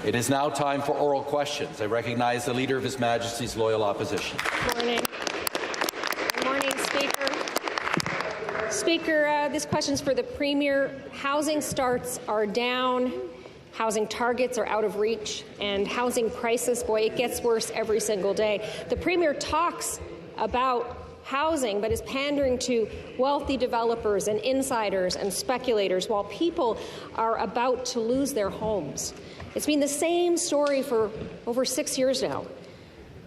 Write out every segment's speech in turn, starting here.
It is now time for oral questions. I recognize the Leader of His Majesty's Loyal Opposition. Good morning. Good morning, Speaker. Speaker, this question is for the Premier. Housing starts are down, housing targets are out of reach, and housing prices, boy, it gets worse every single day. The Premier talks about housing, but is pandering to wealthy developers and insiders and speculators while people are about to lose their homes. It's been the same story for over 6 years now.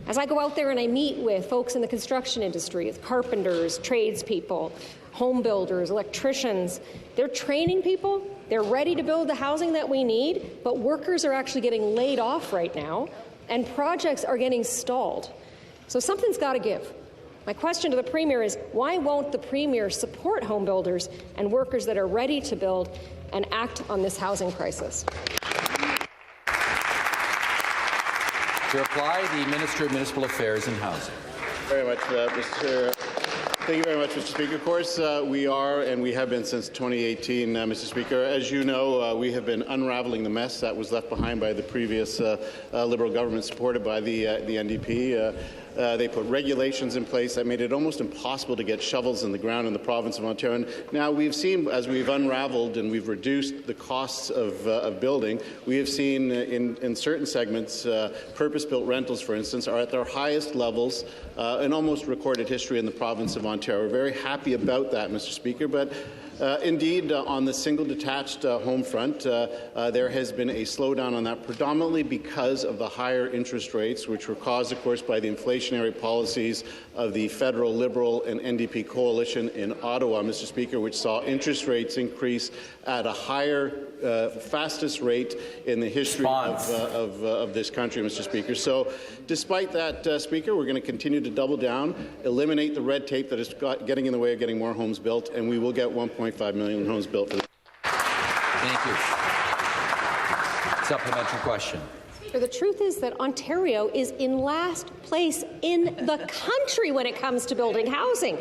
As I go out there and I meet with folks in the construction industry, with carpenters, tradespeople, home builders, electricians, they're training people, they're ready to build the housing that we need, but workers are actually getting laid off right now, and projects are getting stalled. So something's got to give. My question to the Premier is, why won't the Premier support home builders and workers that are ready to build and act on this housing crisis? To reply, the Minister of Municipal Affairs and Housing. Thank you very much, Mr. Speaker. Of course, we are, and we have been since 2018, Mr. Speaker. As you know, we have been unraveling the mess that was left behind by the previous Liberal government supported by the NDP. They put regulations in place that made it almost impossible to get shovels in the ground in the province of Ontario. And now we've seen, as we've unraveled and we've reduced the costs of building, we have seen in certain segments, purpose-built rentals, for instance, are at their highest levels in almost recorded history in the province of Ontario. We're very happy about that, Mr. Speaker, but indeed, on the single detached home front, there has been a slowdown on that, predominantly because of the higher interest rates, which were caused, of course, by the inflationary policies of the federal Liberal and NDP coalition in Ottawa, Mr. Speaker, which saw interest rates increase at a higher, fastest rate in the history of this country, Mr. Speaker. So, despite that, Speaker, we're going to continue to double down, eliminate the red tape that is getting in the way of getting more homes built, and we will get 1.5 million homes built. Thank you. Supplementary question. The truth is that Ontario is in last place in the country when it comes to building housing.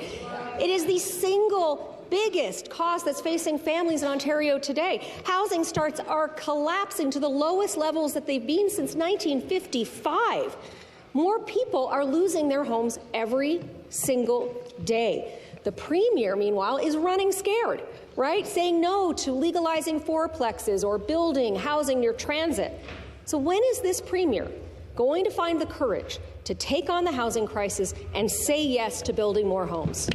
It is the single biggest cost that's facing families in Ontario today. Housing starts are collapsing to the lowest levels that they've been since 1955. More people are losing their homes every single day. The Premier, meanwhile, is running scared, right? Saying no to legalizing fourplexes or building housing near transit. So when is this Premier going to find the courage to take on the housing crisis and say yes to building more homes?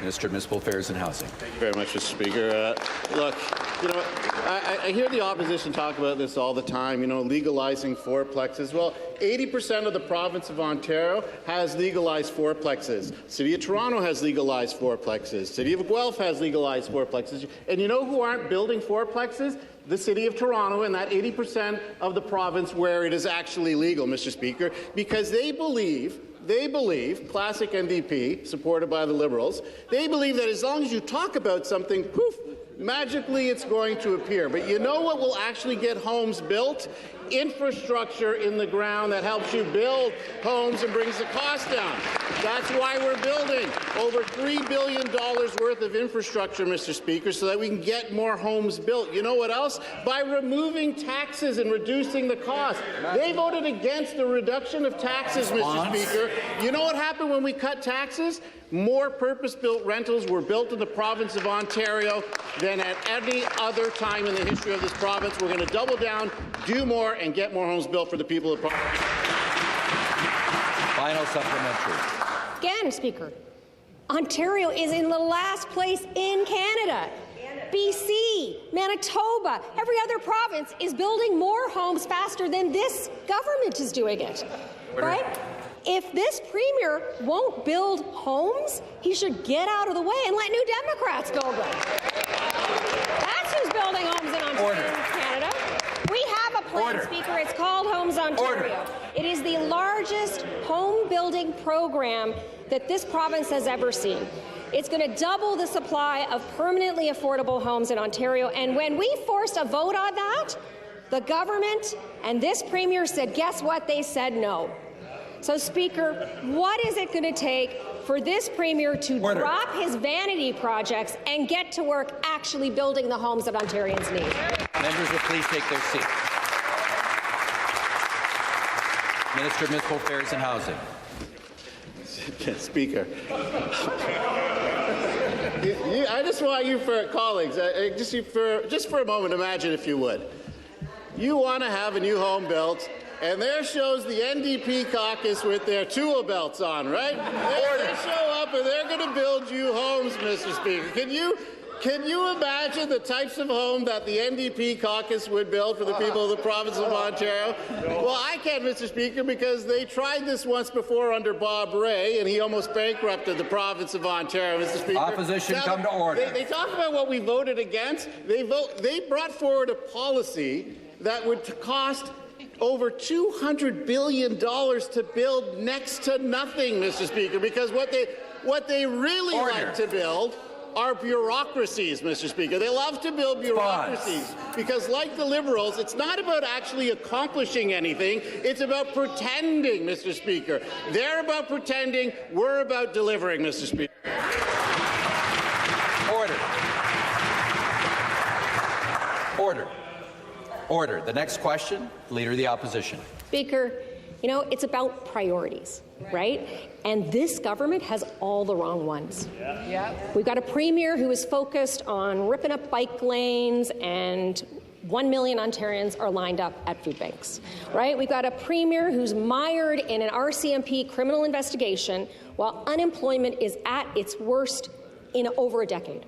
Minister of Municipal Affairs and Housing. Thank you very much, Mr. Speaker. Look, I hear the opposition talk about this all the time, legalizing fourplexes. Well, 80% of the province of Ontario has legalized fourplexes. City of Toronto has legalized fourplexes. City of Guelph has legalized fourplexes. And you know who aren't building fourplexes? The City of Toronto and that 80% of the province where it is actually legal, Mr. Speaker, because they believe, classic NDP, supported by the Liberals, they believe that as long as you talk about something, poof, magically it's going to appear. But you know what will actually get homes built? Infrastructure in the ground that helps you build homes and brings the cost down. That's why we're building over $3 billion worth of infrastructure, Mr. Speaker, so that we can get more homes built. You know what else? By removing taxes and reducing the cost. They voted against the reduction of taxes, Mr. Speaker. You know what happened when we cut taxes? More purpose-built rentals were built in the province of Ontario than at any other time in the history of this province. We're going to double down, do more, and get more homes built for the people of the province. Final supplementary. Again, Speaker, Ontario is in the last place in Canada. BC, Manitoba, every other province is building more homes faster than this government is doing it. Right? If this Premier won't build homes, he should get out of the way and let New Democrats build them. That's who's building homes in Ontario and Canada. We have a plan, Speaker. It's called Homes Ontario. It is the largest home building program that this province has ever seen. It's going to double the supply of permanently affordable homes in Ontario. And when we forced a vote on that, the government and this Premier said, guess what? They said no. So, Speaker, what is it going to take for this Premier to drop his vanity projects and get to work actually building the homes that Ontarians need? Members will please take their seats. Minister of Municipal Affairs and Housing. Speaker. I just want you, for colleagues, just for a moment, imagine if you would. You want to have a new home built, and there shows the NDP caucus with their tool belts on, right? They show up and they're going to build you homes, Mr. Speaker. Can you imagine the types of home that the NDP caucus would build for the people of the province of Ontario? Well, I can, Mr. Speaker, because they tried this once before under Bob Ray, and he almost bankrupted the province of Ontario, Mr. Speaker. Opposition, now, come to order. They talk about what we voted against. They brought forward a policy that would cost over $200 billion to build next to nothing, Mr. Speaker, because what they really like to build are bureaucracies, Mr. Speaker. They love to build bureaucracies because, like the Liberals, it's not about actually accomplishing anything. It's about pretending, Mr. Speaker. They're about pretending. We're about delivering, Mr. Speaker. Order. Order. Order. The next question, Leader of the Opposition. Speaker, you know, it's about priorities, right? And this government has all the wrong ones. We've got a Premier who is focused on ripping up bike lanes, and 1 million Ontarians are lined up at food banks, right? We've got a Premier who's mired in an RCMP criminal investigation while unemployment is at its worst in over a decade.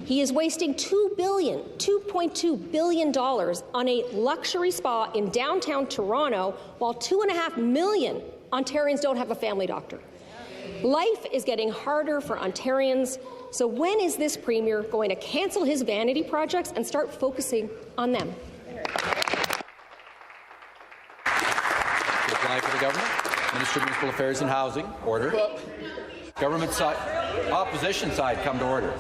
He is wasting $2.2 billion on a luxury spa in downtown Toronto, while 2.5 million Ontarians don't have a family doctor. Life is getting harder for Ontarians, so when is this Premier going to cancel his vanity projects and start focusing on them? To reply for the government, Minister of Municipal Affairs and Housing. Order. Government side, opposition side, come to order.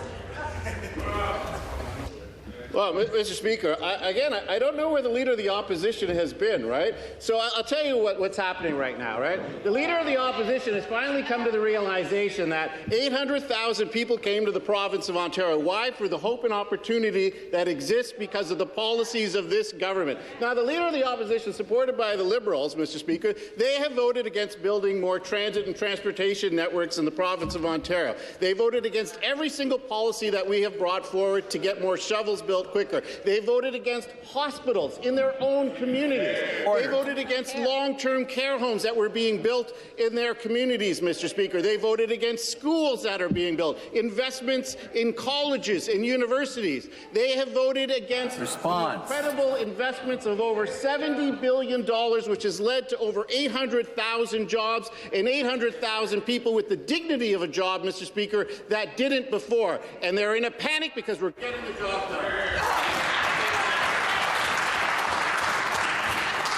Well, Mr. Speaker, I don't know where the Leader of the Opposition has been, right? So I'll tell you what's happening right now, right? The Leader of the Opposition has finally come to the realization that 800,000 people came to the province of Ontario. Why? For the hope and opportunity that exists because of the policies of this government. Now, the Leader of the Opposition, supported by the Liberals, Mr. Speaker, they have voted against building more transit and transportation networks in the province of Ontario. They voted against every single policy that we have brought forward to get more shovels built quicker. They voted against hospitals in their own communities. Order. They voted against long-term care homes that were being built in their communities, Mr. Speaker. They voted against schools that are being built, investments in colleges and universities. They have voted against incredible investments of over $70 billion, which has led to over 800,000 jobs and 800,000 people with the dignity of a job, Mr. Speaker, that didn't before. And they're in a panic because we're getting the job done.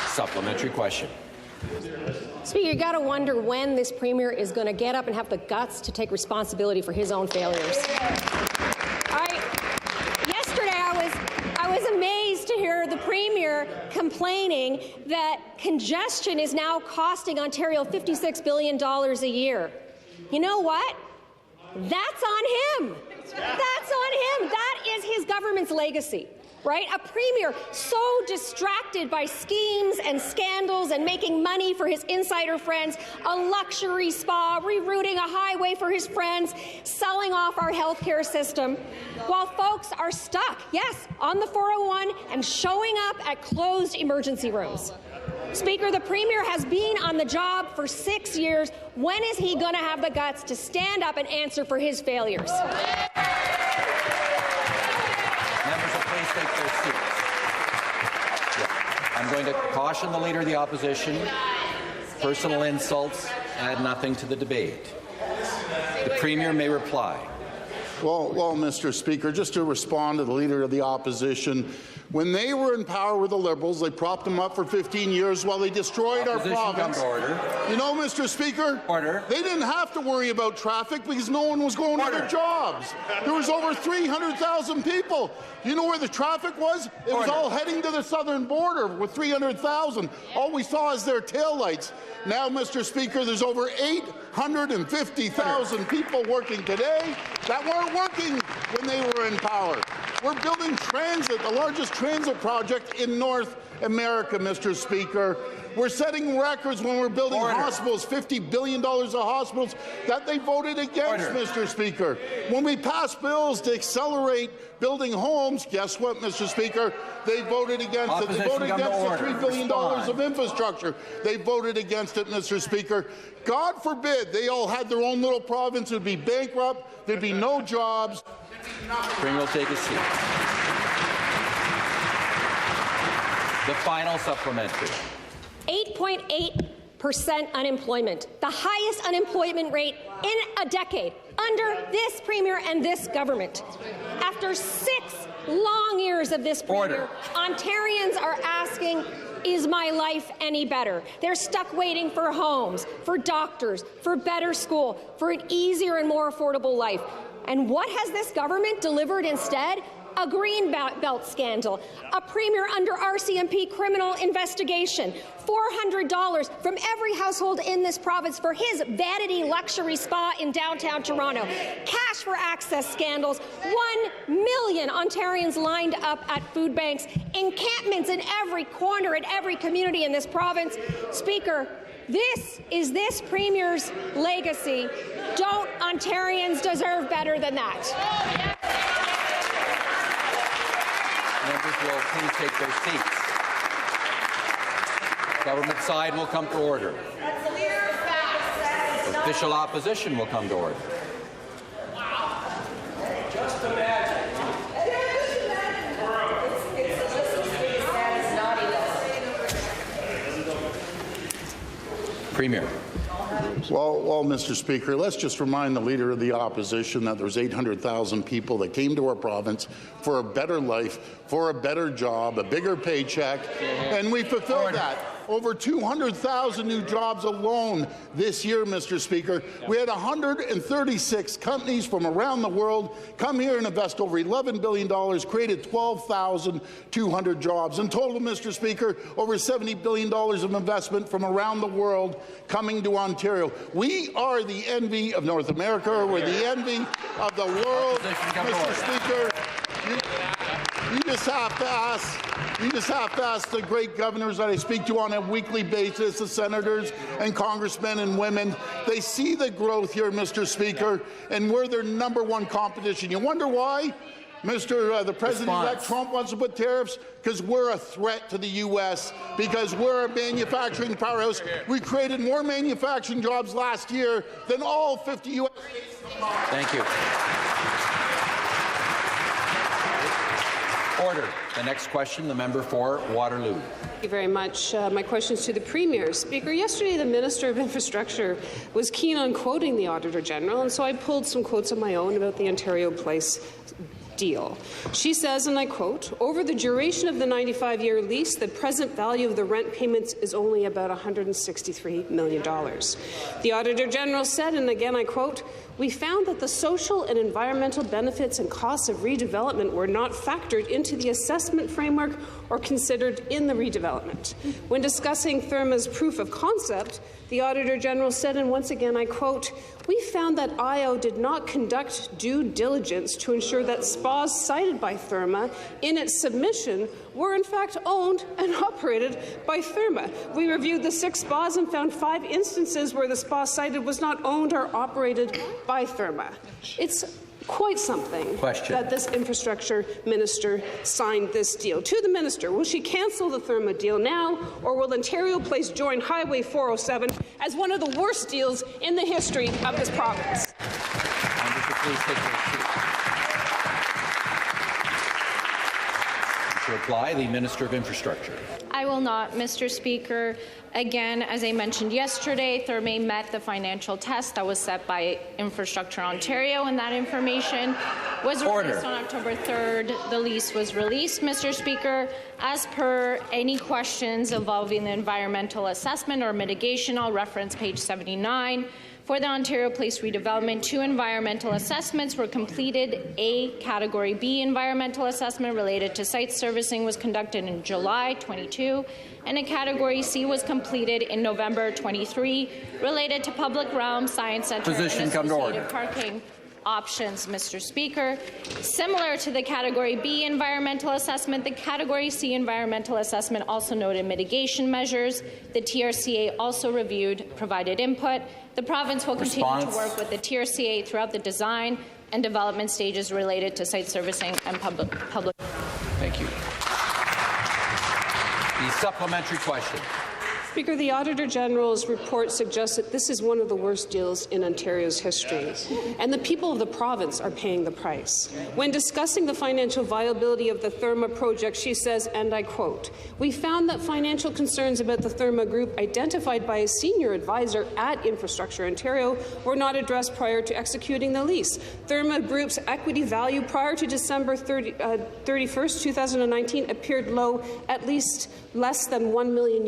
Supplementary question. Speaker, you got to wonder when this Premier is going to get up and have the guts to take responsibility for his own failures. Yesterday, I was amazed to hear the Premier complaining that congestion is now costing Ontario $56 billion a year. You know what? That's on him. That's on him. That is his government's legacy, right? A Premier so distracted by schemes and scandals and making money for his insider friends, a luxury spa, rerouting a highway for his friends, selling off our healthcare system, while folks are stuck, yes, on the 401 and showing up at closed emergency rooms. Speaker, the Premier has been on the job for 6 years. When is he going to have the guts to stand up and answer for his failures? Members will please take their seats. I'm going to caution the Leader of the Opposition. Personal insults add nothing to the debate. The Premier may reply. Well, Mr. Speaker, just to respond to the Leader of the Opposition, When they were in power with the Liberals, they propped them up for 15 years while they destroyed our province. Order. You know, Mr. Speaker, they didn't have to worry about traffic because no one was going to their jobs. There was over 300,000 people. You know where the traffic was? It was all heading to the southern border with 300,000. All we saw is their taillights. Now, Mr. Speaker, there's over 850,000 people working today that weren't working when they were in power. We're building transit, the largest transit project in North America, Mr. Speaker. We're setting records when we're building hospitals, $50 billion of hospitals that they voted against, Mr. Speaker. When we passed bills to accelerate building homes, guess what, Mr. Speaker? They voted against it. They voted against the $3 billion of infrastructure. They voted against it, Mr. Speaker. God forbid they all had their own little province. It would be bankrupt. There'd be no jobs. Spring will take a seat. The final supplementary. 8.8% unemployment, the highest unemployment rate in a decade under this Premier and this government. After 6 long years of this Premier, Ontarians are asking, is my life any better? They're stuck waiting for homes, for doctors, for better school, for an easier and more affordable life. And what has this government delivered instead? A green belt scandal, a Premier under RCMP criminal investigation, $400 from every household in this province for his vanity luxury spa in downtown Toronto, cash for access scandals, 1 million Ontarians lined up at food banks, encampments in every corner in every community in this province. Speaker, this is this Premier's legacy. Don't Ontarians deserve better than that? Members will please take their seats. Government side will come to order. Official opposition will come to order. Just imagine. Premier. Well, Mr. Speaker, let's just remind the Leader of the Opposition that there's 800,000 people that came to our province for a better life, for a better job, a bigger paycheck, and we fulfilled that. Over 200,000 new jobs alone this year, Mr. Speaker. We had 136 companies from around the world come here and invest over $11 billion, created 12,200 jobs. In total, Mr. Speaker, over $70 billion of investment from around the world coming to Ontario. We are the envy of North America. We're the envy of the world, Mr. Speaker. You just have to ask the great governors that I speak to on a weekly basis, the senators and congressmen and women. They see the growth here, Mr. Speaker, and we're their #1 competition. You wonder why? The President-elect Trump wants to put tariffs because we're a threat to the U.S., because we're a manufacturing powerhouse. We created more manufacturing jobs last year than all 50 U.S. states. Thank you. Order. The next question, the member for Waterloo. Thank you very much. My question is to the Premier. Speaker, yesterday the Minister of Infrastructure was keen on quoting the Auditor General, and so I pulled some quotes of my own about the Ontario Place deal. She says, and I quote, "Over the duration of the 95-year lease, the present value of the rent payments is only about $163 million. The Auditor General said, and again I quote, "We found that the social and environmental benefits and costs of redevelopment were not factored into the assessment framework or considered in the redevelopment. When discussing Therma's proof of concept, the Auditor General said, and once again I quote, "We found that IO did not conduct due diligence to ensure that spas cited by Therma in its submission were in fact owned and operated by Therma. We reviewed the 6 spas and found 5 instances where the spa cited was not owned or operated by Therma." It's quite something that this infrastructure minister signed this deal. To the minister, will she cancel the Therma deal now, or will Ontario Place join Highway 407 as one of the worst deals in the history of this province? To reply, the Minister of Infrastructure. I will not, Mr. Speaker. Again, as I mentioned yesterday, Therme met the financial test that was set by Infrastructure Ontario, and that information was released on October 3rd. The lease was released, Mr. Speaker. As per any questions involving the environmental assessment or mitigation, I'll reference page 79. For the Ontario Place redevelopment, 2 environmental assessments were completed. A Category B environmental assessment related to site servicing was conducted in July 22, and a Category C was completed in November 23, related to public realm, science centre, and associated parking options, Mr. Speaker. Similar to the Category B environmental assessment, the Category C environmental assessment also noted mitigation measures. The TRCA also reviewed, provided input. The province will continue to work with the TRCA throughout the design and development stages related to site servicing and public. Thank you. The supplementary question. Speaker, the Auditor General's report suggests that this is one of the worst deals in Ontario's history, and the people of the province are paying the price. When discussing the financial viability of the Therma project, she says, and I quote, "We found that financial concerns about the Therma Group identified by a senior advisor at Infrastructure Ontario were not addressed prior to executing the lease. Therma Group's equity value prior to December 31st, 2019 appeared low, at least less than €1 million.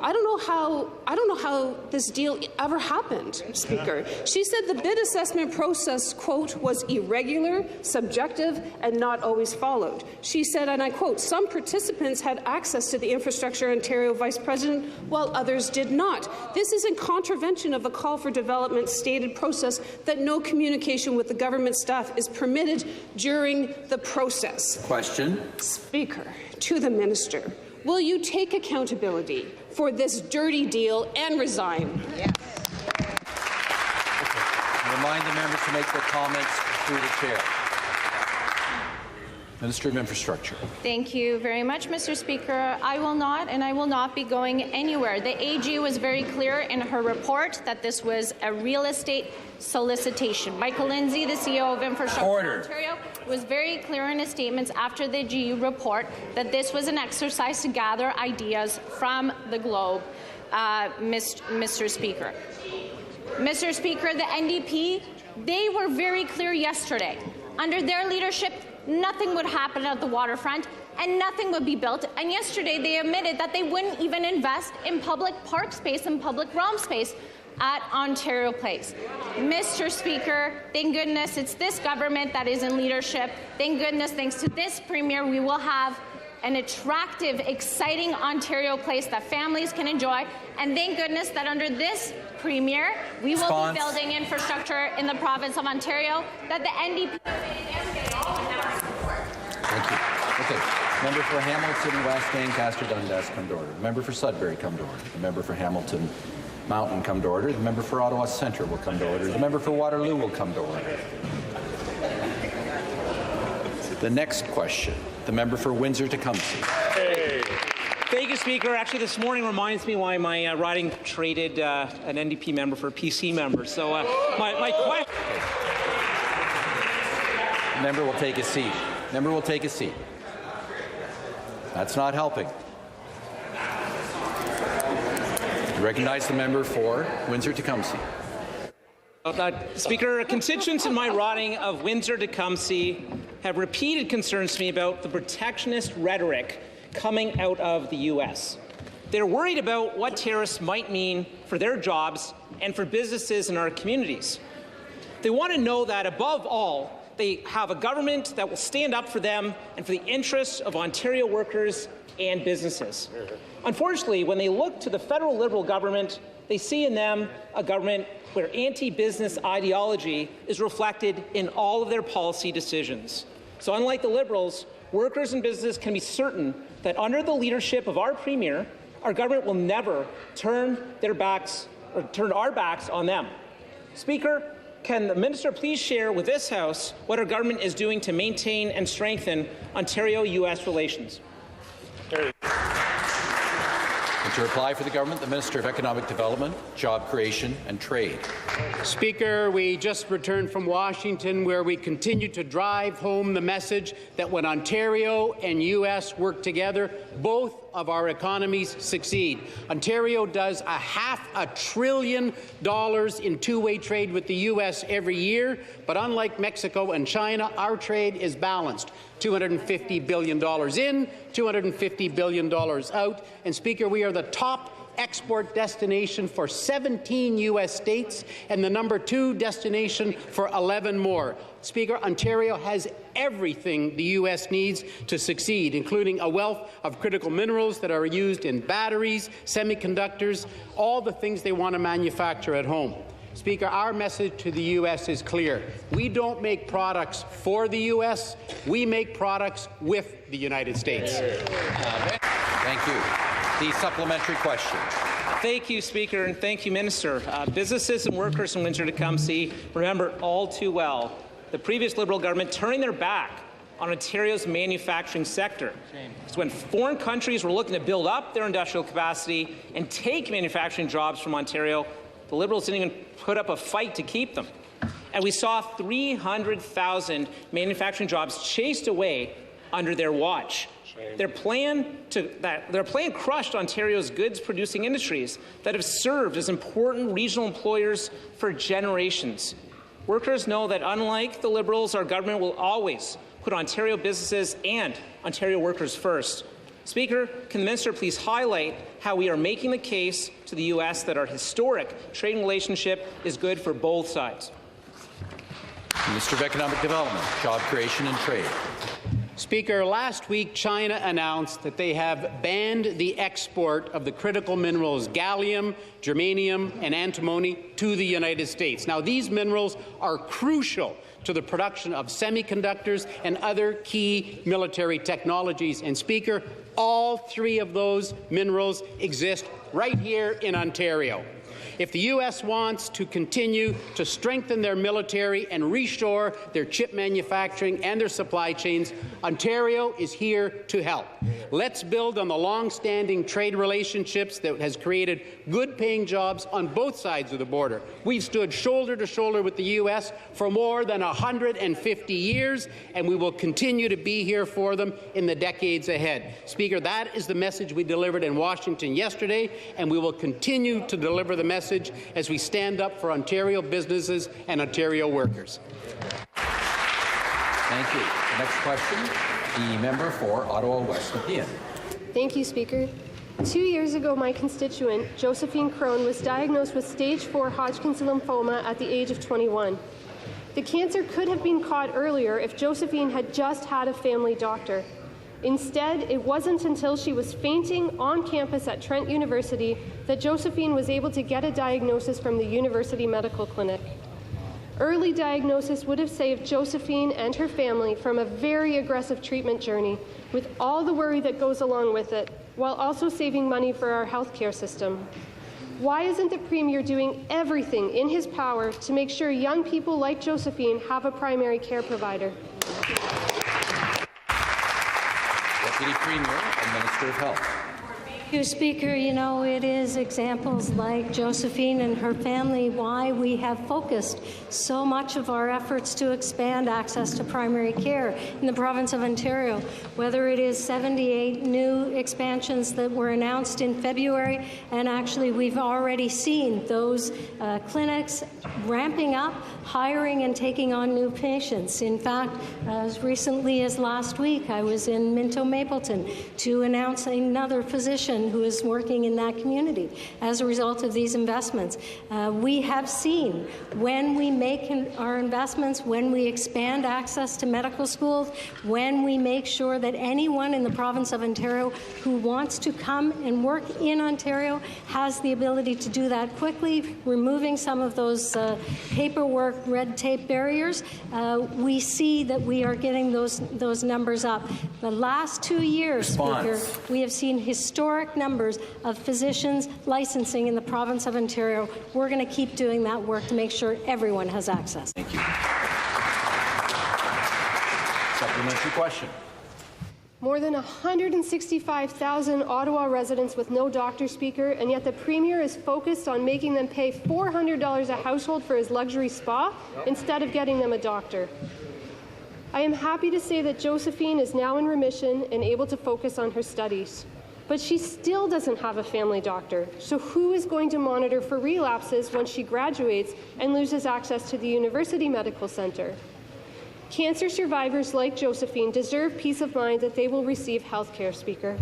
I don't know how this deal ever happened, Speaker. She said the bid assessment process, quote, was irregular, subjective, and not always followed. She said, and I quote, "Some participants had access to the Infrastructure Ontario Vice President, while others did not. This is in contravention of the call for development stated process that no communication with the government staff is permitted during the process." Question. Speaker, to the Minister, will you take accountability for this dirty deal and resign? Yes. I remind the members to make their comments through the chair. Minister of Infrastructure. Thank you very much, Mr. Speaker. I will not be going anywhere. The AG was very clear in her report that this was a real estate solicitation. Michael Lindsay, the CEO of Infrastructure Ontario, was very clear in his statements after the GU report that this was an exercise to gather ideas from the globe, Mr. Speaker. Mr. Speaker, the NDP, they were very clear yesterday. Under their leadership, nothing would happen at the waterfront and nothing would be built. And yesterday they admitted that they wouldn't even invest in public park space and public realm space at Ontario Place. Mr. Speaker, thank goodness it's this government that is in leadership. Thank goodness, thanks to this Premier, we will have an attractive, exciting Ontario Place that families can enjoy. And thank goodness that under this Premier, we will be building infrastructure in the province of Ontario that the NDP... Thank you. Okay. Member for Hamilton, West Ancaster, Dundas, come to order. The member for Sudbury, come to order. The member for Hamilton Mountain, come to order. The member for Ottawa Centre will come to order. The member for Waterloo will come to order. The next question, the member for Windsor-Tecumseh. Hey. Thank you, Speaker. Actually, this morning reminds me why my riding traded an NDP member for a PC member. So my question... The member will take a seat. Member will take a seat. That's not helping. I recognize the member for Windsor-Tecumseh. Speaker, constituents in my riding of Windsor-Tecumseh have repeated concerns to me about the protectionist rhetoric coming out of the U.S. They're worried about what tariffs might mean for their jobs and for businesses in our communities. They want to know that, above all, they have a government that will stand up for them and for the interests of Ontario workers and businesses. Unfortunately, when they look to the federal Liberal government, they see in them a government where anti-business ideology is reflected in all of their policy decisions. So unlike the Liberals, workers and businesses can be certain that under the leadership of our Premier, our government will never turn our backs on them. Speaker, can the Minister please share with this House what our government is doing to maintain and strengthen Ontario-U.S. relations? The And to reply for the government, the Minister of Economic Development, Job Creation and Trade. Speaker, we just returned from Washington, where we continue to drive home the message that when Ontario and U.S. work together, both of our economies succeed. Ontario does $500 billion in two-way trade with the U.S. every year, but unlike Mexico and China, our trade is balanced. $250 billion in, $250 billion out. And Speaker, we are the top export destination for 17 U.S. states and the #2 destination for 11 more. Speaker, Ontario has everything the U.S. needs to succeed, including a wealth of critical minerals that are used in batteries, semiconductors, all the things they want to manufacture at home. Speaker, our message to the U.S. is clear. We don't make products for the U.S. We make products with the United States. Thank you. The supplementary question. Thank you, Speaker, and thank you, Minister. Businesses and workers in Windsor-Tecumseh remember all too well the previous Liberal government turning their back on Ontario's manufacturing sector. It's when foreign countries were looking to build up their industrial capacity and take manufacturing jobs from Ontario, the Liberals didn't even put up a fight to keep them. And we saw 300,000 manufacturing jobs chased away under their watch. Their plan crushed Ontario's goods-producing industries that have served as important regional employers for generations. Workers know that unlike the Liberals, our government will always put Ontario businesses and Ontario workers first. Speaker, can the Minister please highlight how we are making the case to the U.S. that our historic trading relationship is good for both sides? Minister of Economic Development, Job Creation and Trade. Speaker, last week China announced that they have banned the export of the critical minerals gallium, germanium and antimony to the United States. Now, these minerals are crucial to the production of semiconductors and other key military technologies. And Speaker, all three of those minerals exist right here in Ontario. If the U.S. wants to continue to strengthen their military and reshore their chip manufacturing and their supply chains, Ontario is here to help. Let's build on the long-standing trade relationships that has created good-paying jobs on both sides of the border. We've stood shoulder to shoulder with the U.S. for more than 150 years, and we will continue to be here for them in the decades ahead. Speaker, that is the message we delivered in Washington yesterday, and we will continue to deliver the message as we stand up for Ontario businesses and Ontario workers. Thank you. The next question, the member for Ottawa West Nepean. Thank you, Speaker. 2 years ago, my constituent, Josephine Crone, was diagnosed with stage 4 Hodgkin's lymphoma at the age of 21. The cancer could have been caught earlier if Josephine had just had a family doctor. Instead, it wasn't until she was fainting on campus at Trent University that Josephine was able to get a diagnosis from the University Medical Clinic. Early diagnosis would have saved Josephine and her family from a very aggressive treatment journey, with all the worry that goes along with it, while also saving money for our healthcare system. Why isn't the Premier doing everything in his power to make sure young people like Josephine have a primary care provider? Deputy Premier and Minister of Health. Thank you, Speaker. You know, it is examples like Josephine and her family why we have focused so much of our efforts to expand access to primary care in the province of Ontario, whether it is 78 new expansions that were announced in February, and actually we've already seen those clinics ramping up, hiring and taking on new patients. In fact, as recently as last week, I was in Minto Mapleton to announce another physician who is working in that community as a result of these investments. We have seen when we make our investments, when we expand access to medical schools, when we make sure that anyone in the province of Ontario who wants to come and work in Ontario has the ability to do that quickly, removing some of those paperwork, red tape barriers, we see that we are getting those numbers up. The last 2 years, Speaker, we have seen historic numbers of physicians licensing in the province of Ontario. We're going to keep doing that work to make sure everyone has access. Thank you. Supplementary question. More than 165,000 Ottawa residents with no doctor, Speaker, and yet the Premier is focused on making them pay $400 a household for his luxury spa instead of getting them a doctor. I am happy to say that Josephine is now in remission and able to focus on her studies. But she still doesn't have a family doctor, so who is going to monitor for relapses when she graduates and loses access to the University Medical Centre? Cancer survivors like Josephine deserve peace of mind that they will receive health care, Speaker.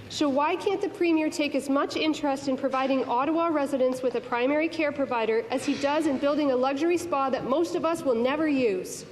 So why can't the Premier take as much interest in providing Ottawa residents with a primary care provider as he does in building a luxury spa that most of us will never use?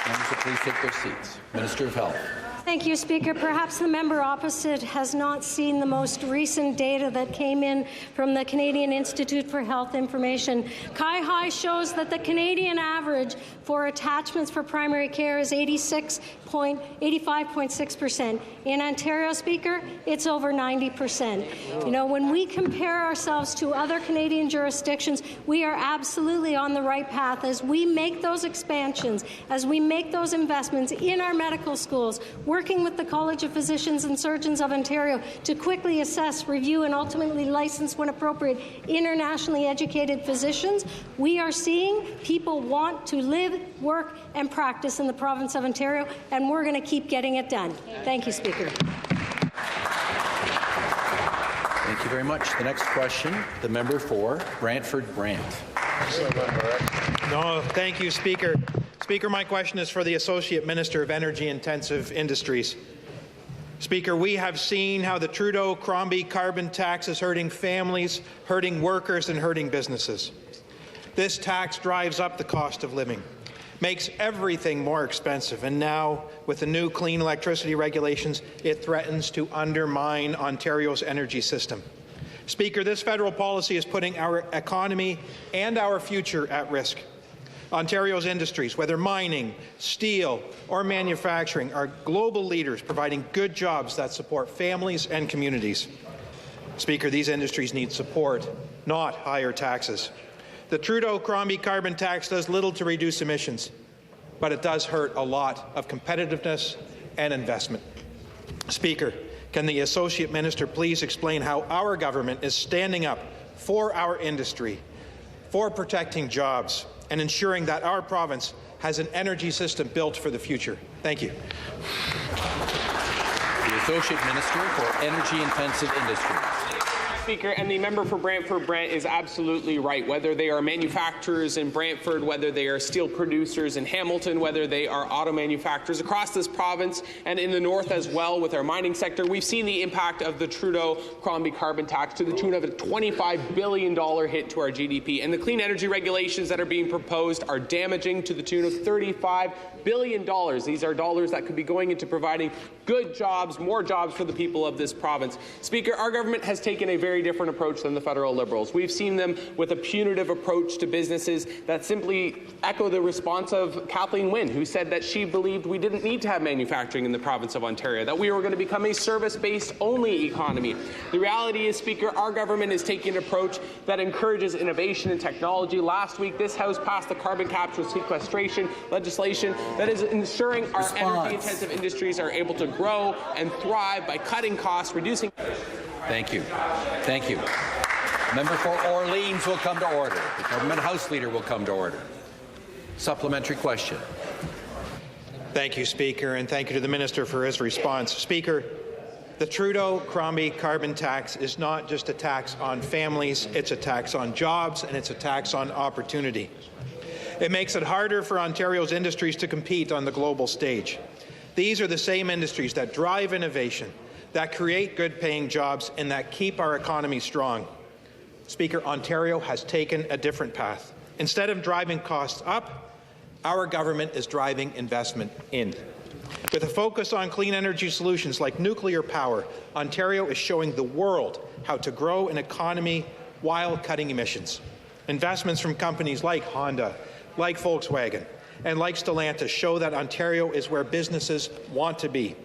Members will please take their seats. Minister of Health. Thank you, Speaker. Perhaps the member opposite has not seen the most recent data that came in from the Canadian Institute for Health Information. CIHI shows that the Canadian average for attachments for primary care is 85.6%. In Ontario, Speaker, it's over 90%. You know, when we compare ourselves to other Canadian jurisdictions, we are absolutely on the right path as we make those expansions, as we make those investments in our medical schools, working with the College of Physicians and Surgeons of Ontario to quickly assess, review, and ultimately license, when appropriate, internationally educated physicians. We are seeing people want to live, work, and practice in the province of Ontario, and we're going to keep getting it done. Thank you, Speaker. Thank you very much. The next question, the member for Brantford-Brant. No, thank you, Speaker. Speaker, my question is for the Associate Minister of Energy-Intensive Industries. Speaker, we have seen how the Trudeau-Crombie carbon tax is hurting families, hurting workers, and hurting businesses. This tax drives up the cost of living, makes everything more expensive, and now, with the new clean electricity regulations, it threatens to undermine Ontario's energy system. Speaker, this federal policy is putting our economy and our future at risk. Ontario's industries, whether mining, steel, or manufacturing, are global leaders providing good jobs that support families and communities. Speaker, these industries need support, not higher taxes. The Trudeau-Crombie carbon tax does little to reduce emissions, but it does hurt a lot of competitiveness and investment. Speaker, can the Associate Minister please explain how our government is standing up for our industry, for protecting jobs, and ensuring that our province has an energy system built for the future? Thank you. The Associate Minister for Energy-Intensive Industries. Speaker, and the member for Brantford-Brant is absolutely right. Whether they are manufacturers in Brantford, whether they are steel producers in Hamilton, whether they are auto manufacturers across this province and in the north as well with our mining sector, we've seen the impact of the Trudeau-Crombie carbon tax to the tune of a $25 billion hit to our GDP. And the clean energy regulations that are being proposed are damaging to the tune of $35 billion. These are dollars that could be going into providing good jobs, more jobs for the people of this province. Speaker, our government has taken a very different approach than the federal Liberals. We've seen them with a punitive approach to businesses that simply echo the response of Kathleen Wynne, who said that she believed we didn't need to have manufacturing in the province of Ontario, that we were going to become a service-based only economy. The reality is, Speaker, our government is taking an approach that encourages innovation and technology. Last week, this House passed the carbon capture sequestration legislation that is ensuring our energy-intensive industries are able to grow and thrive by cutting costs, reducing... Thank you. Thank you. Member for Orleans will come to order. The Government House Leader will come to order. Supplementary question. Thank you, Speaker, and thank you to the Minister for his response. Speaker, the Trudeau-Crombie carbon tax is not just a tax on families, it's a tax on jobs and it's a tax on opportunity. It makes it harder for Ontario's industries to compete on the global stage. These are the same industries that drive innovation, that create good-paying jobs, and that keep our economy strong. Speaker, Ontario has taken a different path. Instead of driving costs up, our government is driving investment in. With a focus on clean energy solutions like nuclear power, Ontario is showing the world how to grow an economy while cutting emissions. Investments from companies like Honda, like Volkswagen, and like Stellantis show that Ontario is where businesses want to be.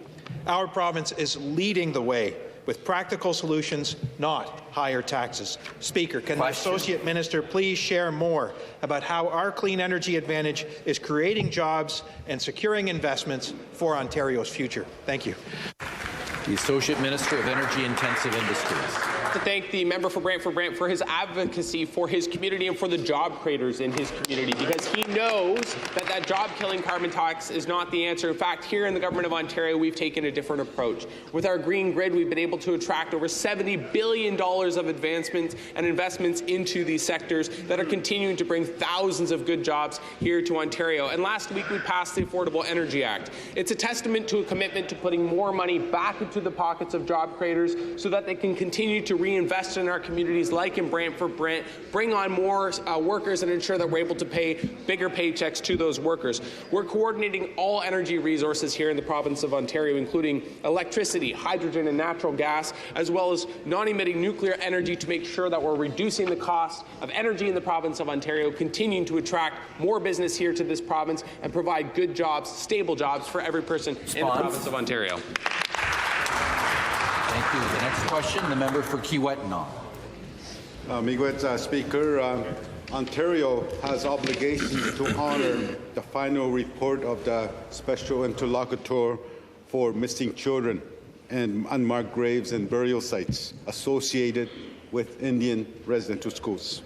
Our province is leading the way with practical solutions, not higher taxes. Speaker, can the Associate Minister please share more about how our clean energy advantage is creating jobs and securing investments for Ontario's future? Thank you. The Associate Minister of Energy-Intensive Industries. To thank the member for Brant for his advocacy for his community and for the job creators in his community, because he knows that job-killing carbon tax is not the answer. In fact, here in the Government of Ontario, we've taken a different approach. With our green grid, we've been able to attract over $70 billion of advancements and investments into these sectors that are continuing to bring thousands of good jobs here to Ontario. And last week, we passed the Affordable Energy Act. It's a testament to a commitment to putting more money back into the pockets of job creators so that they can continue to reinvest in our communities like in Brant, bring on more workers and ensure that we're able to pay bigger paychecks to those workers. We're coordinating all energy resources here in the province of Ontario, including electricity, hydrogen and natural gas, as well as non-emitting nuclear energy to make sure that we're reducing the cost of energy in the province of Ontario, continuing to attract more business here to this province and provide good jobs, stable jobs for every person in the province of Ontario. Thank you. The next question, the member for Kiiwetinoong. Speaker, Ontario has obligations to honour the final report of the Special Interlocutor for Missing Children and Unmarked Graves and Burial Sites associated with Indian residential schools.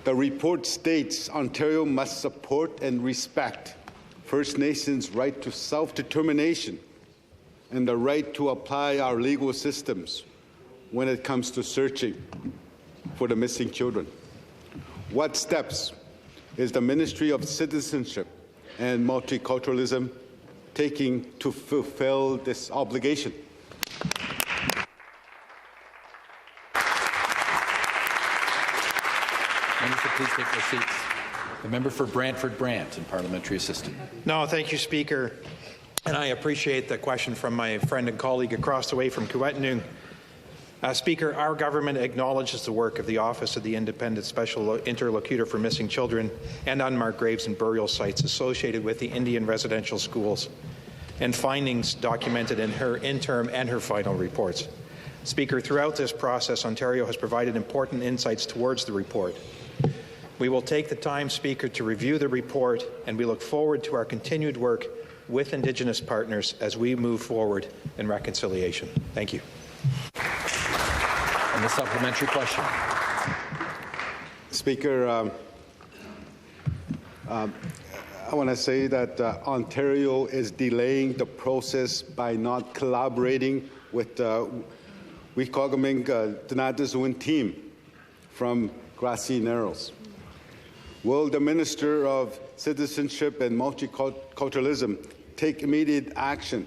The report states Ontario must support and respect First Nations' right to self-determination and the right to apply our legal systems when it comes to searching for the missing children. What steps is the Ministry of Citizenship and Multiculturalism taking to fulfill this obligation? Members, please take their seats. The member for Brantford-Brant and parliamentary assistant. No, thank you, Speaker. And I appreciate the question from my friend and colleague across the way from Kiiwetinoong. Speaker, our government acknowledges the work of the Office of the Independent Special Interlocutor for Missing Children and Unmarked Graves and Burial Sites associated with the Indian residential schools and findings documented in her interim and her final reports. Speaker, throughout this process, Ontario has provided important insights towards the report. We will take the time, Speaker, to review the report, and we look forward to our continued work with Indigenous partners as we move forward in reconciliation. Thank you. And the supplementary question. Speaker, I want to say that Ontario is delaying the process by not collaborating with Wikagaming Danadazuin team from Grassy Narrows. Will the Minister of Citizenship and Multiculturalism take immediate action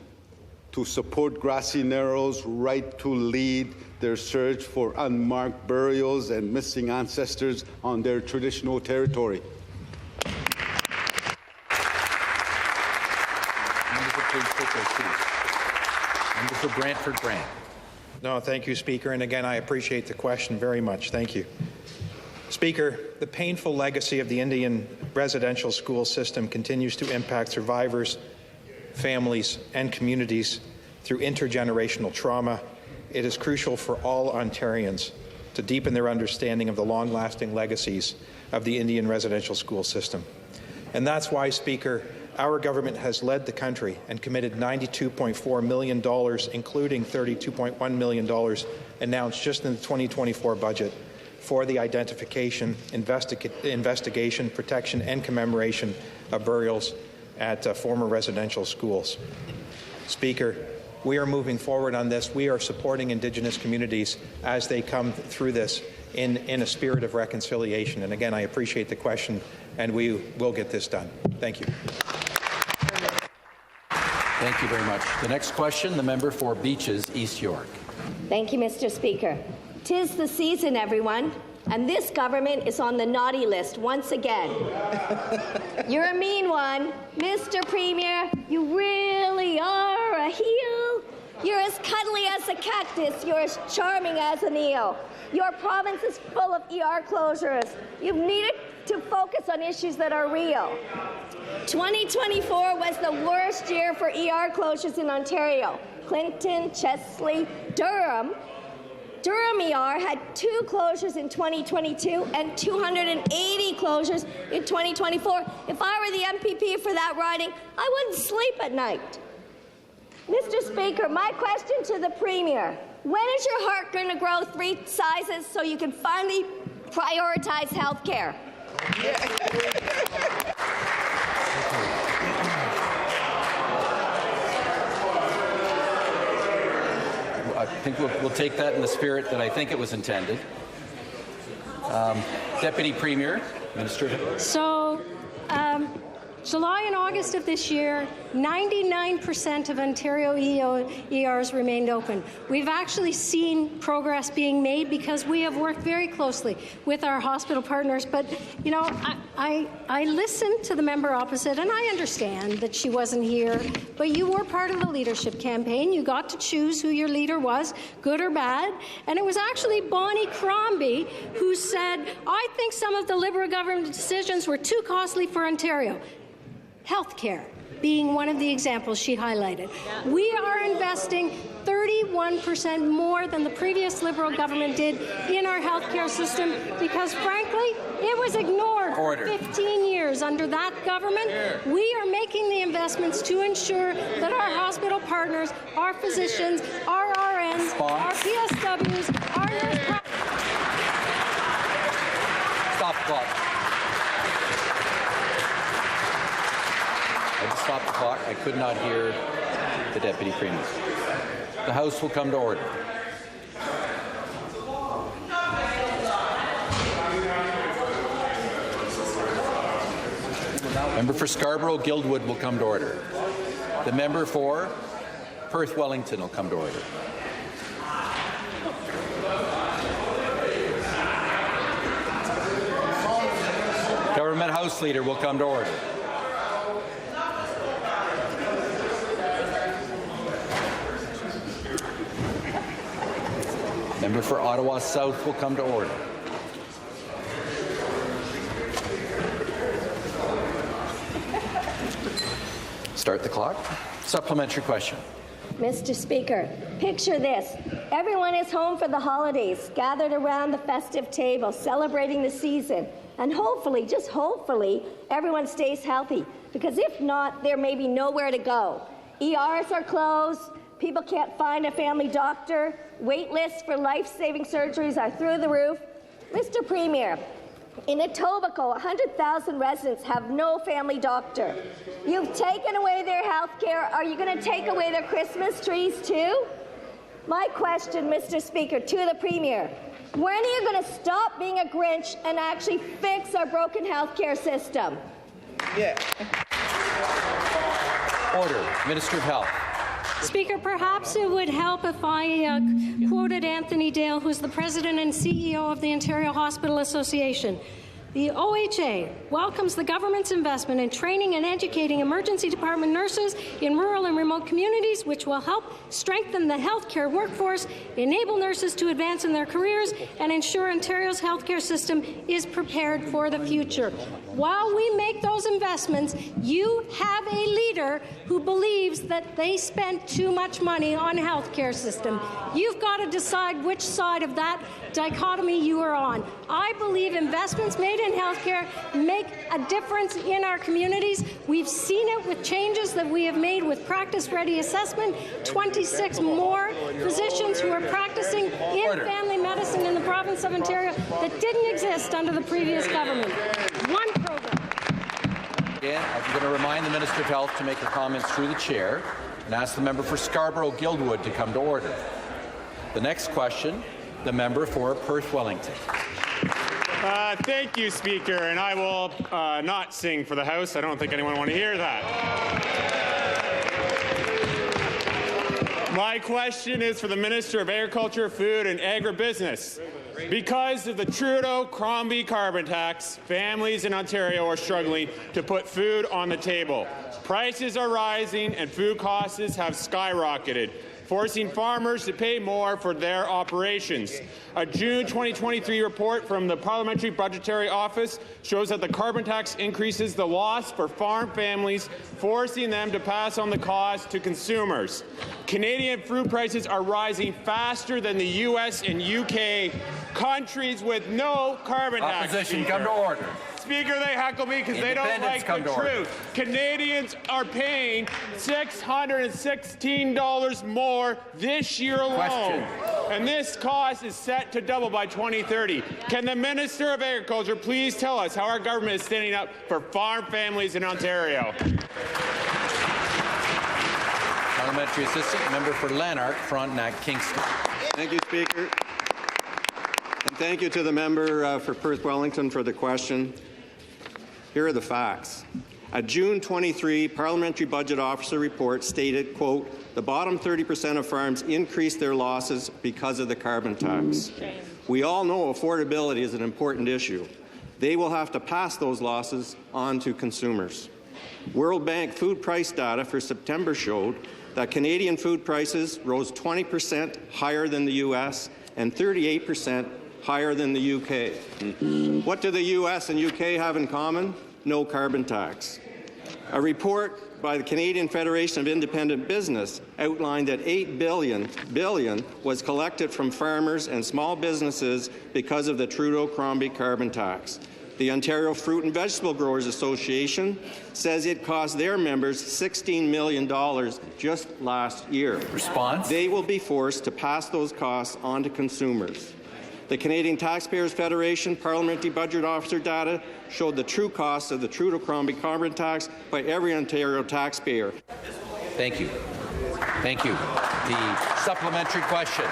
to support Grassy Narrows' right to lead their search for unmarked burials and missing ancestors on their traditional territory? Member for Brantford-Brant. No, thank you, Speaker. And again, I appreciate the question very much. Thank you. Speaker, the painful legacy of the Indian residential school system continues to impact survivors, families, and communities through intergenerational trauma. It is crucial for all Ontarians to deepen their understanding of the long-lasting legacies of the Indian residential school system. And that's why, Speaker, our government has led the country and committed $92.4 million, including $32.1 million announced just in the 2024 budget, for the identification, investigation, protection, and commemoration of burials at former residential schools. Speaker, we are moving forward on this. We are supporting Indigenous communities as they come through this in a spirit of reconciliation. And again, I appreciate the question, and we will get this done. Thank you. Thank you very much. The next question, the member for Beaches, East York. Thank you, Mr. Speaker. 'Tis the season, everyone, and this government is on the naughty list once again. You're a mean one. Mr. Premier, you really are a heel. You're as cuddly as a cactus. You're as charming as an eel. Your province is full of ER closures. You've needed to focus on issues that are real. 2024 was the worst year for ER closures in Ontario. Clinton, Chesley, Durham ER had 2 closures in 2022 and 280 closures in 2024. If I were the MPP for that riding, I wouldn't sleep at night. Mr. Speaker, my question to the Premier, when is your heart going to grow 3 sizes so you can finally prioritize health care? I think we'll take that in the spirit that I think it was intended. Deputy Premier, Minister. So, July and August of this year, 99% of Ontario ERs remained open. We've actually seen progress being made because we have worked very closely with our hospital partners. But, you know, I listened to the member opposite, and I understand that she wasn't here, but you were part of the leadership campaign. You got to choose who your leader was, good or bad. And it was actually Bonnie Crombie who said, I think some of the Liberal government decisions were too costly for Ontario. Healthcare being one of the examples she highlighted. We are investing 31% more than the previous Liberal government did in our healthcare system because, frankly, it was ignored for 15 years under that government. We are making the investments to ensure that our hospital partners, our physicians, our RNs, our PSWs, our nurse... Stop the clock. I had to stop the clock. I could not hear the Deputy Premier. The House will come to order. Member for Scarborough-Guildwood will come to order. The member for Perth-Wellington will come to order. Government House Leader will come to order. Member for Ottawa South will come to order. Start the clock. Supplementary question. Mr. Speaker, picture this. Everyone is home for the holidays, gathered around the festive table, celebrating the season. And hopefully, just hopefully, everyone stays healthy. Because if not, there may be nowhere to go. ERs are closed. People can't find a family doctor. Wait lists for life-saving surgeries are through the roof. Mr. Premier, in Etobicoke, 100,000 residents have no family doctor. You've taken away their health care. Are you going to take away their Christmas trees too? My question, Mr. Speaker, to the Premier, when are you going to stop being a Grinch and actually fix our broken health care system? Order. Minister of Health. Speaker, perhaps it would help if I quoted Anthony Dale, who's the President and CEO of the Ontario Hospital Association. The OHA welcomes the government's investment in training and educating emergency department nurses in rural and remote communities, which will help strengthen the healthcare workforce, enable nurses to advance in their careers, and ensure Ontario's healthcare system is prepared for the future. While we make those investments, you have a leader who believes that they spent too much money on healthcare system. You've got to decide which side of that dichotomy you are on. I believe investments made in healthcare make a difference in our communities. We've seen it with changes that we have made with practice-ready assessment, 26 more physicians who are practicing in family medicine in the province of Ontario that didn't exist under the previous government. One program. Again, I'm going to remind the Minister of Health to make her comments through the chair and ask the member for Scarborough-Guildwood to come to order. The next question, the member for Perth-Wellington. Thank you, Speaker, and I will not sing for the House. I don't think anyone will want to hear that. My question is for the Minister of Agriculture, Food and Agribusiness. Because of the Trudeau-Crombie carbon tax, families in Ontario are struggling to put food on the table. Prices are rising and food costs have skyrocketed. forcing farmers to pay more for their operations. A June 2023 report from the Parliamentary Budgetary Office shows that the carbon tax increases the loss for farm families, forcing them to pass on the cost to consumers. Canadian food prices are rising faster than the U.S. and UK, countries with no carbon tax. Opposition, come to order. Speaker, they heckle me because they don't like the truth. Canadians are paying $616 more this year alone. And this cost is set to double by 2030. Can the Minister of Agriculture please tell us how our government is standing up for farm families in Ontario? Parliamentary Assistant, member for Lanark, Frontenac, Kingston. Thank you, Speaker. And thank you to the member for Perth Wellington for the question. Here are the facts. A June 23 Parliamentary Budget Officer report stated, quote, the bottom 30% of farms increased their losses because of the carbon tax. We all know affordability is an important issue. They will have to pass those losses on to consumers. World Bank food price data for September showed that Canadian food prices rose 20% higher than the U.S. and 38% higher than the UK. What do the US and UK have in common? No carbon tax. A report by the Canadian Federation of Independent Business outlined that $8 billion was collected from farmers and small businesses because of the Trudeau-Crombie carbon tax. The Ontario Fruit and Vegetable Growers Association says it cost their members $16 million just last year. Response? They will be forced to pass those costs on to consumers. The Canadian Taxpayers Federation Parliamentary Budget Officer data showed the true cost of the Trudeau-Crombie carbon tax by every Ontario taxpayer. Thank you. Thank you. The supplementary question.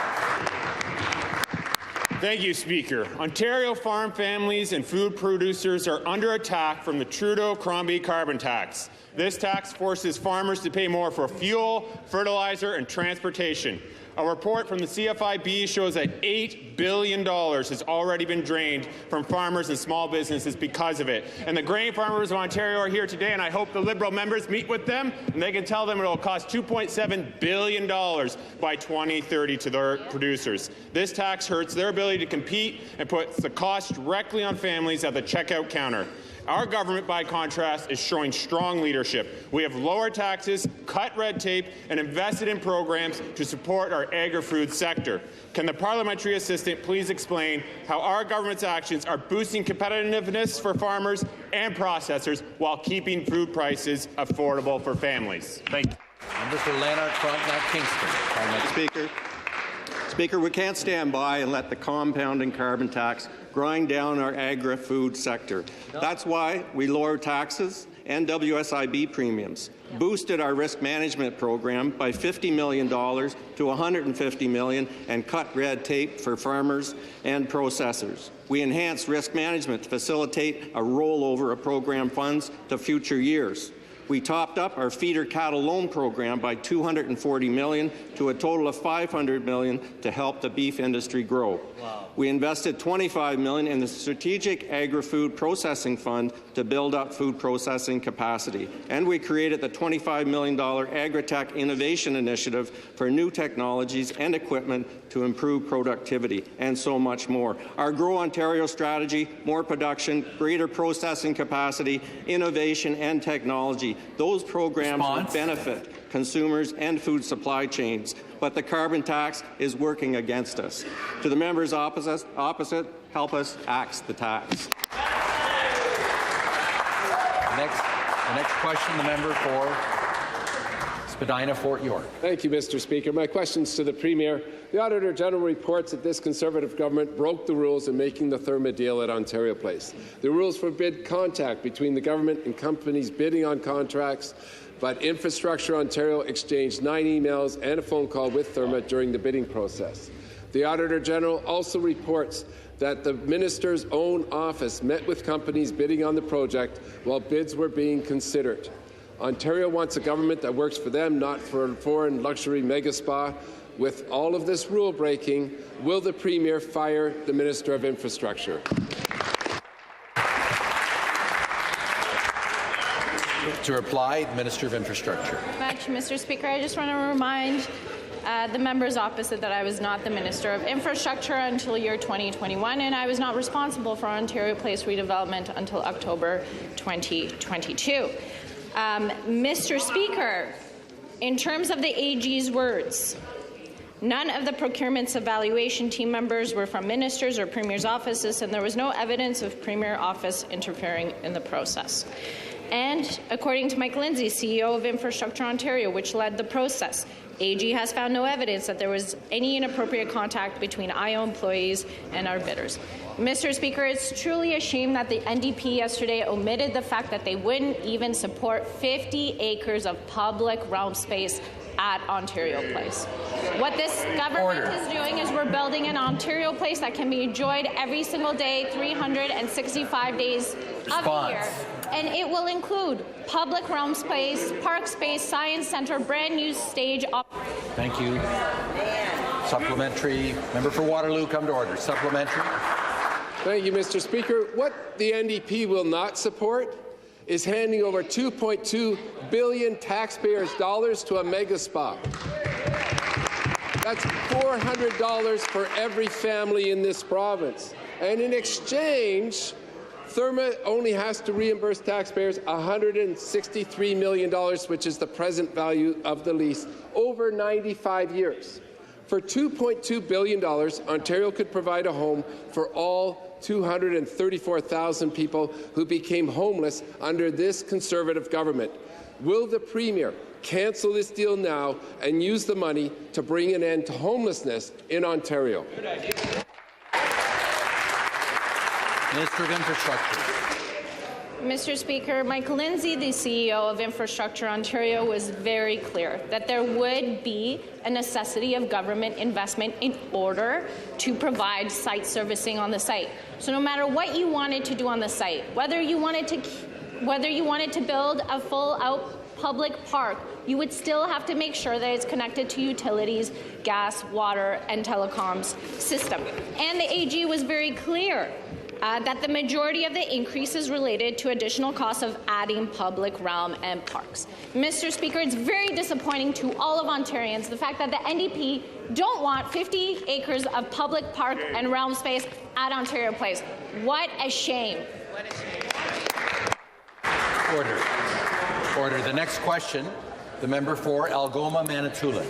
Thank you, Speaker. Ontario farm families and food producers are under attack from the Trudeau-Crombie carbon tax. This tax forces farmers to pay more for fuel, fertilizer, and transportation. A report from the CFIB shows that $8 billion has already been drained from farmers and small businesses because of it. And the grain farmers of Ontario are here today, and I hope the Liberal members meet with them, and they can tell them it will cost $2.7 billion by 2030 to their producers. This tax hurts their ability to compete and puts the cost directly on families at the checkout counter. Our government, by contrast, is showing strong leadership. We have lowered taxes, cut red tape, and invested in programs to support our agri-food sector. Can the parliamentary assistant please explain how our government's actions are boosting competitiveness for farmers and processors while keeping food prices affordable for families? Thank you. Member for Lanark, Frontenac, Kingston. Speaker, we can't stand by and let the compounding carbon tax grind down our agri-food sector. That's why we lowered taxes and WSIB premiums, boosted our risk management program by $50 million to $150 million, and cut red tape for farmers and processors. We enhanced risk management to facilitate a rollover of program funds to future years. We topped up our feeder cattle loan program by $240 million to a total of $500 million to help the beef industry grow. Wow. We invested $25 million in the Strategic Agri-Food Processing Fund to build up food processing capacity. And we created the $25 million Agri-Tech Innovation Initiative for new technologies and equipment to improve productivity, and so much more. Our Grow Ontario strategy, more production, greater processing capacity, innovation and technology, those programs will benefit consumers and food supply chains, but the carbon tax is working against us. To the members opposite, help us axe the tax. The next question, the member for Spadina, Fort York. Thank you, Mr. Speaker. My question's to the Premier. The Auditor General reports that this Conservative government broke the rules in making the Therma deal at Ontario Place. The rules forbid contact between the government and companies bidding on contracts, but Infrastructure Ontario exchanged 9 emails and a phone call with Therma during the bidding process. The Auditor General also reports that the minister's own office met with companies bidding on the project while bids were being considered. Ontario wants a government that works for them, not for a foreign luxury mega spa. With all of this rule breaking, will the Premier fire the Minister of Infrastructure? To reply, the Minister of Infrastructure. Much, Mr. Speaker, I just want to remind the members opposite that I was not the Minister of Infrastructure until year 2021, and I was not responsible for Ontario Place redevelopment until October 2022. Mr. Speaker, in terms of the AG's words, none of the procurement's evaluation team members were from ministers or premier's offices, and there was no evidence of premier office interfering in the process. And according to Mike Lindsay, CEO of Infrastructure Ontario, which led the process, AG has found no evidence that there was any inappropriate contact between IO employees and our bidders. Mr. Speaker, it's truly a shame that the NDP yesterday omitted the fact that they wouldn't even support 50 acres of public realm space at Ontario Place. What this government is doing is we're building an Ontario Place that can be enjoyed every single day, 365 days of the year. And it will include public realm space, park space, science centre, brand new stage. Thank you. Supplementary. Member for Waterloo, come to order. Supplementary. Thank you, Mr. Speaker. What the NDP will not support is handing over $2.2 billion taxpayers' dollars to a mega spa. That's $400 for every family in this province. And in exchange, Therma only has to reimburse taxpayers $163 million, which is the present value of the lease, over 95 years. For $2.2 billion, Ontario could provide a home for all 234,000 people who became homeless under this Conservative government. Will the Premier cancel this deal now and use the money to bring an end to homelessness in Ontario? Minister of Infrastructure. Mr. Speaker, Mike Lindsay, the CEO of Infrastructure Ontario, was very clear that there would be a necessity of government investment in order to provide site servicing on the site. So no matter what you wanted to do on the site, whether you wanted to build a full-out public park, you would still have to make sure that it's connected to utilities, gas, water, and telecoms system. And the AG was very clear that the majority of the increase is related to additional costs of adding public realm and parks. Mr. Speaker, it's very disappointing to all of Ontarians the fact that the NDP don't want 50 acres of public park and realm space at Ontario Place. What a shame. Order. Order. The next question, the member for Algoma, Manitoulin.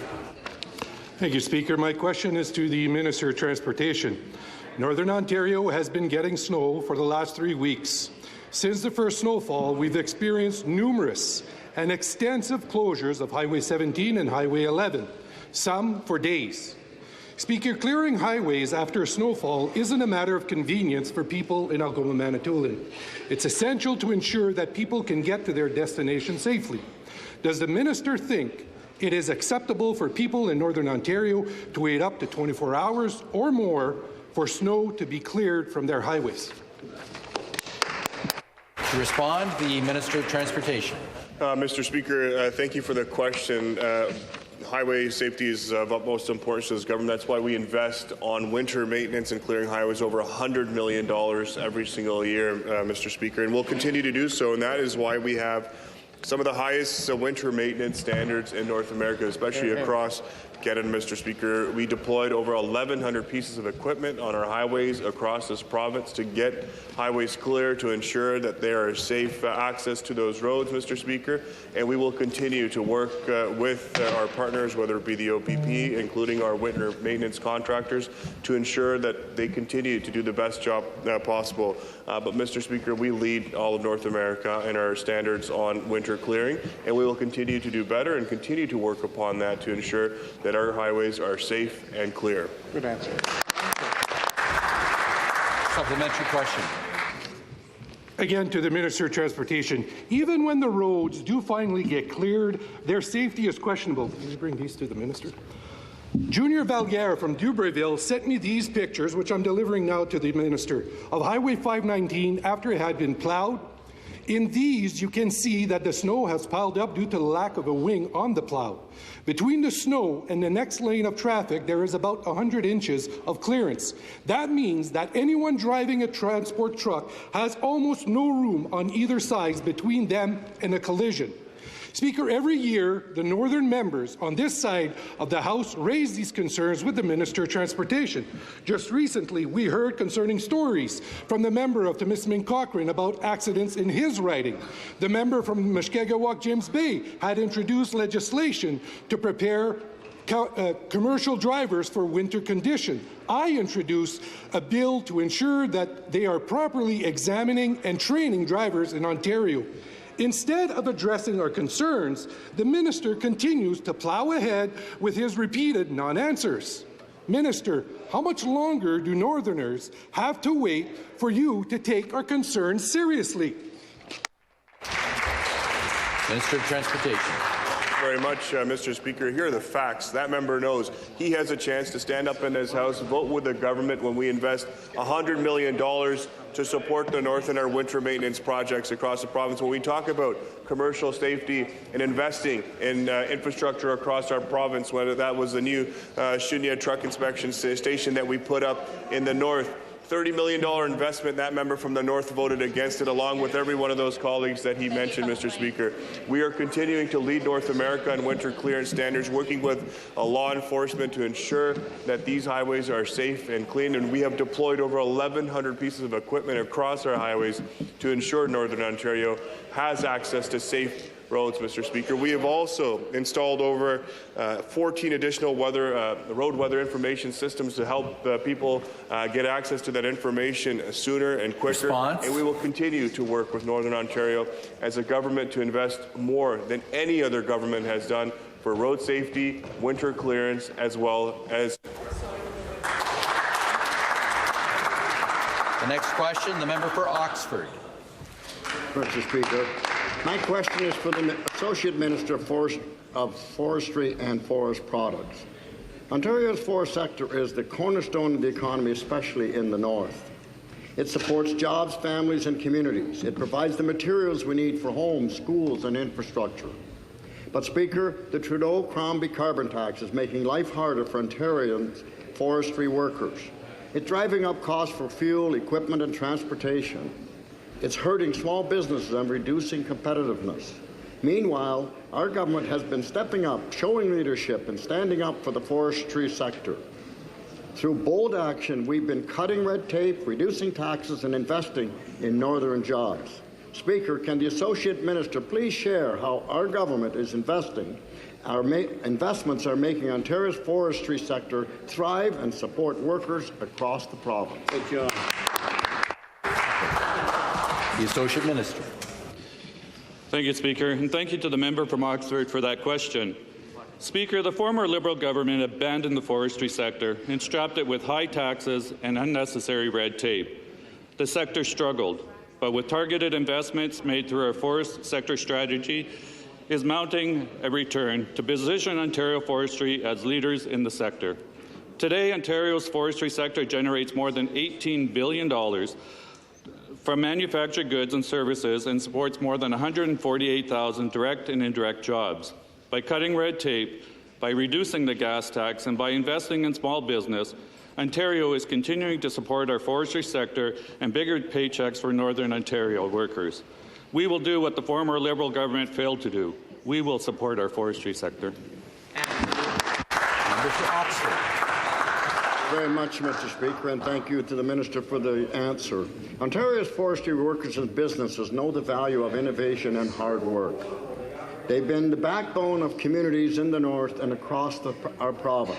Thank you, Speaker. My question is to the Minister of Transportation. Northern Ontario has been getting snow for the last 3 weeks. Since the first snowfall, we've experienced numerous and extensive closures of Highway 17 and Highway 11, some for days. Speaker, clearing highways after a snowfall isn't a matter of convenience for people in Algoma, Manitoulin. It's essential to ensure that people can get to their destination safely. Does the minister think it is acceptable for people in Northern Ontario to wait up to 24 hours or more for snow to be cleared from their highways? To respond, the Minister of Transportation. Mr. Speaker, thank you for the question. Highway safety is of utmost importance to this government. That's why we invest on winter maintenance and clearing highways over $100 million every single year, Mr. Speaker, and we'll continue to do so, and that is why we have some of the highest winter maintenance standards in North America, especially across Canada, Mr. Speaker. We deployed over 1,100 pieces of equipment on our highways across this province to get highways clear, to ensure that there are safe access to those roads, Mr. Speaker. And we will continue to work with our partners, whether it be the OPP, including our winter maintenance contractors, to ensure that they continue to do the best job possible. But, Mr. Speaker, we lead all of North America in our standards on winter clearing, and we will continue to do better and continue to work upon that to ensure that our highways are safe and clear. Good answer. Supplementary question. Again, to the Minister of Transportation, even when the roads do finally get cleared, their safety is questionable. Can you bring these to the Minister? Junior Valliere from Dubreuilville sent me these pictures, which I'm delivering now to the Minister, of Highway 519 after it had been plowed. In these, you can see that the snow has piled up due to the lack of a wing on the plow. Between the snow and the next lane of traffic, there is about 100 inches of clearance. That means that anyone driving a transport truck has almost no room on either side between them and a collision. Speaker, every year, the Northern members on this side of the House raise these concerns with the Minister of Transportation. Just recently, we heard concerning stories from the member of Timiskaming Cochrane about accidents in his riding. The member from Mushkegowuk James Bay had introduced legislation to prepare commercial drivers for winter condition. I introduced a bill to ensure that they are properly examining and training drivers in Ontario. Instead of addressing our concerns, the minister continues to plow ahead with his repeated non-answers. Minister, how much longer do Northerners have to wait for you to take our concerns seriously? Minister of Transportation. Very much, Mr. Speaker. Here are the facts. That member knows he has a chance to stand up in his House, vote with the government when we invest $100 million to support the North in our winter maintenance projects across the province. When we talk about commercial safety and investing in infrastructure across our province, whether that was the new Shunya truck inspection station that we put up in the north, $30 million investment. That member from the North voted against it, along with every one of those colleagues that he mentioned, Mr. Speaker. We are continuing to lead North America in winter clearance standards, working with law enforcement to ensure that these highways are safe and clean, and we have deployed over 1,100 pieces of equipment across our highways to ensure Northern Ontario has access to safe roads, Mr. Speaker. We have also installed over 14 additional road weather information systems to help people get access to that information sooner and quicker. Response. And we will continue to work with Northern Ontario as a government to invest more than any other government has done for road safety, winter clearance, as well as. The next question, the member for Oxford. Mr. Speaker, my question is for the Associate Minister of Forestry and Forest Products. Ontario's forest sector is the cornerstone of the economy, especially in the north. It supports jobs, families, and communities. It provides the materials we need for homes, schools, and infrastructure. But, Speaker, the Trudeau-Crombie carbon tax is making life harder for Ontarians' forestry workers. It's driving up costs for fuel, equipment, and transportation. It's hurting small businesses and reducing competitiveness. Meanwhile, our government has been stepping up, showing leadership, and standing up for the forestry sector. Through bold action, we've been cutting red tape, reducing taxes, and investing in northern jobs. Speaker, can the Associate Minister please share how our government is investing? Our investments are making Ontario's forestry sector thrive and support workers across the province. Thank you. The Associate Minister. Thank you, Speaker, and thank you to the member from Oxford for that question. Speaker, the former Liberal government abandoned the forestry sector and strapped it with high taxes and unnecessary red tape. The sector struggled, but with targeted investments made through our forest sector strategy, is mounting a return to position Ontario forestry as leaders in the sector. Today, Ontario's forestry sector generates more than $18 billion from manufactured goods and services and supports more than 148,000 direct and indirect jobs. By cutting red tape, by reducing the gas tax, and by investing in small business, Ontario is continuing to support our forestry sector and bigger paychecks for Northern Ontario workers. We will do what the former Liberal government failed to do. We will support our forestry sector. Member for Oxford. Very much, Mr. Speaker, and thank you to the Minister for the answer. Ontario's forestry workers and businesses know the value of innovation and hard work. They've been the backbone of communities in the north and across our province.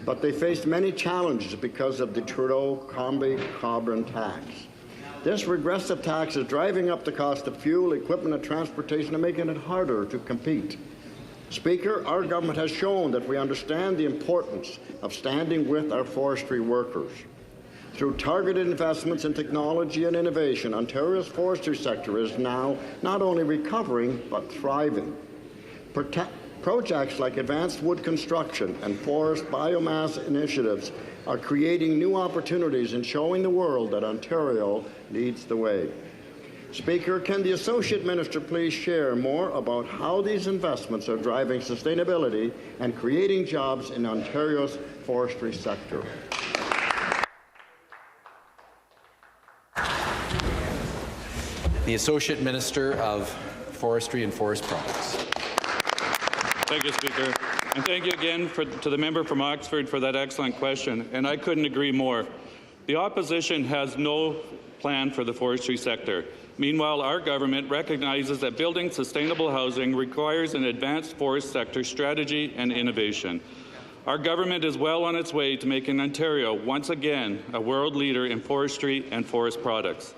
But they faced many challenges because of the Trudeau-Crombie carbon tax. This regressive tax is driving up the cost of fuel, equipment, and transportation and making it harder to compete. Speaker, our government has shown that we understand the importance of standing with our forestry workers. Through targeted investments in technology and innovation, Ontario's forestry sector is now not only recovering but thriving. Projects like advanced wood construction and forest biomass initiatives are creating new opportunities and showing the world that Ontario leads the way. Speaker, can the Associate Minister please share more about how these investments are driving sustainability and creating jobs in Ontario's forestry sector? The Associate Minister of Forestry and Forest Products. Thank you, Speaker. And thank you again to the member from Oxford for that excellent question. And I couldn't agree more. The opposition has no plan for the forestry sector. Meanwhile, our government recognizes that building sustainable housing requires an advanced forest sector strategy and innovation. Our government is well on its way to making Ontario once again a world leader in forestry and forest products.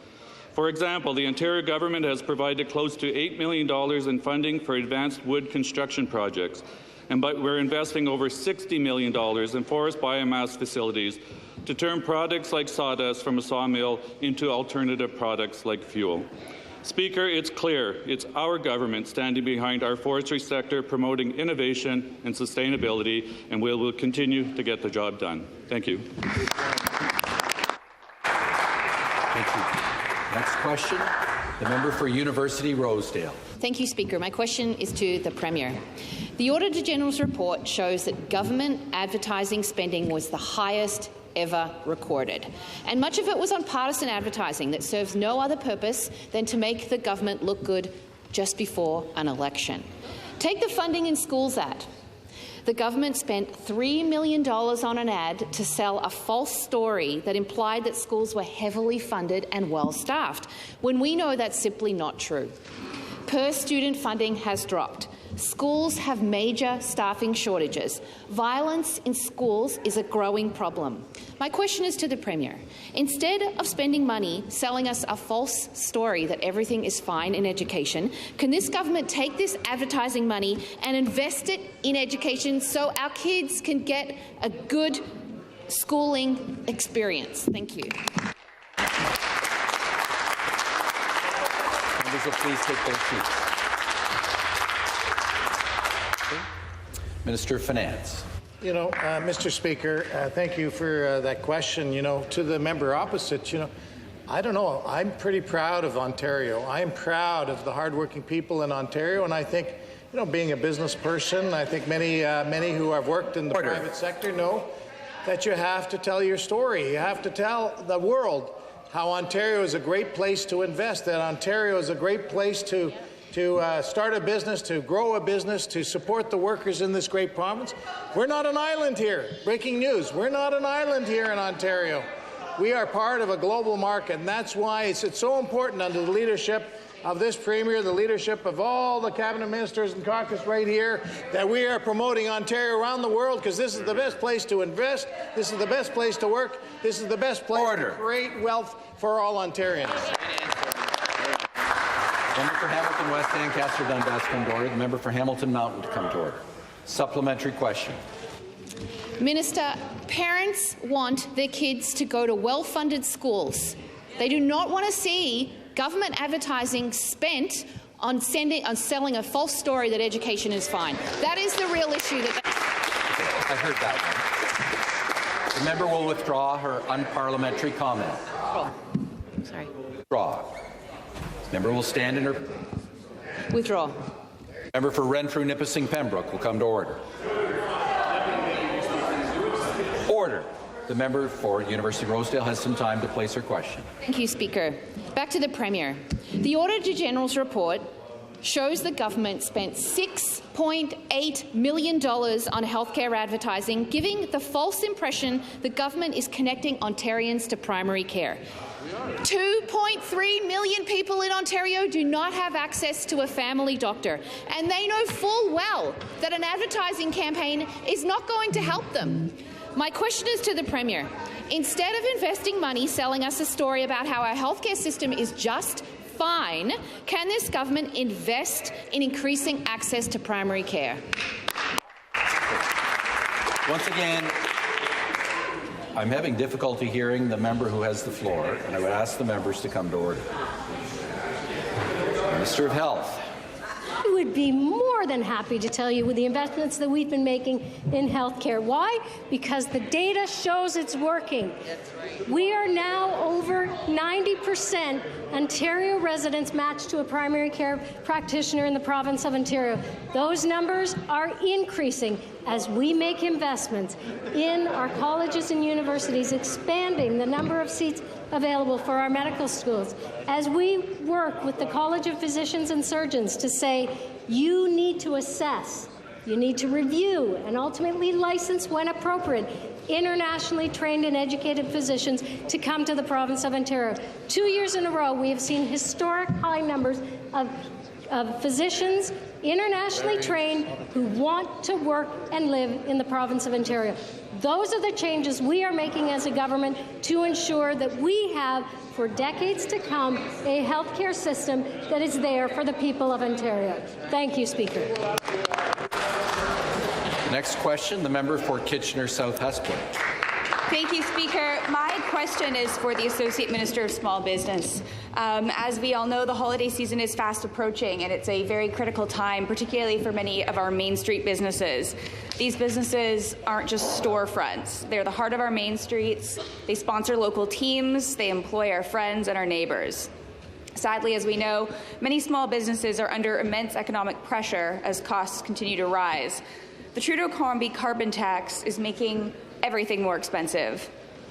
For example, the Ontario government has provided close to $8 million in funding for advanced wood construction projects, and we're investing over $60 million in forest biomass facilities to turn products like sawdust from a sawmill into alternative products like fuel. Speaker, it's clear it's our government standing behind our forestry sector, promoting innovation and sustainability, and we will continue to get the job done. Thank you. Thank you. Next question, the member for University Rosedale. Thank you, Speaker. My question is to the Premier. The Auditor General's report shows that government advertising spending was the highest ever recorded. And much of it was on partisan advertising that serves no other purpose than to make the government look good just before an election. Take the Funding in Schools ad. The government spent $3 million on an ad to sell a false story that implied that schools were heavily funded and well-staffed, when we know that's simply not true. Per-student funding has dropped. Schools have major staffing shortages. Violence in schools is a growing problem. My question is to the Premier. Instead of spending money selling us a false story that everything is fine in education, can this government take this advertising money and invest it in education so our kids can get a good schooling experience? Thank you. Members will please take their seats. Minister of Finance. Mr. Speaker, thank you for that question. To the member opposite, I don't know. I'm pretty proud of Ontario. I'm proud of the hardworking people in Ontario, and I think, being a business person, I think many who have worked in the private sector know that you have to tell your story. You have to tell the world how Ontario is a great place to invest, that Ontario is a great place to start a business, to grow a business, to support the workers in this great province. We're not an island here. Breaking news, we're not an island here in Ontario. We are part of a global market, and that's why it's so important under the leadership of this Premier, the leadership of all the Cabinet Ministers and caucus right here, that we are promoting Ontario around the world, because this is the best place to invest, this is the best place to work, this is the best place to create wealth for all Ontarians. Member for Hamilton West Ancaster Dundas come to order. The member for Hamilton Mountain to come to order. Supplementary question. Minister, parents want their kids to go to well-funded schools. They do not want to see government advertising spent on selling a false story that education is fine. That is the real issue. I heard that one. The member will withdraw her unparliamentary comment. Sorry. Withdraw. Member will stand in her. Withdraw. Member for Renfrew Nipissing Pembroke will come to order. Order. The member for University Rosedale has some time to place her question. Thank you, Speaker. Back to the Premier. The Auditor General's report shows the government spent $6.8 million on healthcare advertising, giving the false impression the government is connecting Ontarians to primary care. 2.3 million people in Ontario do not have access to a family doctor, and they know full well that an advertising campaign is not going to help them. My question is to the Premier. Instead of investing money selling us a story about how our healthcare system is just fine, can this government invest in increasing access to primary care? Once again, I'm having difficulty hearing the member who has the floor, and I would ask the members to come to order. Minister of Health. I would be more than happy to tell you with the investments that we've been making in healthcare. Why? Because the data shows it's working. We are now over 90% Ontario residents matched to a primary care practitioner in the province of Ontario. Those numbers are increasing as we make investments in our colleges and universities, expanding the number of seats available for our medical schools, as we work with the College of Physicians and Surgeons to say, you need to assess You need to review and ultimately license, when appropriate, internationally trained and educated physicians to come to the province of Ontario. 2 years in a row, we have seen historic high numbers of physicians internationally trained who want to work and live in the province of Ontario. Those are the changes we are making as a government to ensure that we have, for decades to come, a healthcare system that is there for the people of Ontario. Thank you, Speaker. Next question, the member for Kitchener South Hespeler. Thank you, Speaker. My question is for the Associate Minister of Small Business. As we all know, the holiday season is fast approaching, and it's a very critical time, particularly for many of our Main Street businesses. These businesses aren't just storefronts. They're the heart of our main streets. They sponsor local teams. They employ our friends and our neighbours. Sadly, as we know, many small businesses are under immense economic pressure as costs continue to rise. The Trudeau-Crombie carbon tax is making everything more expensive,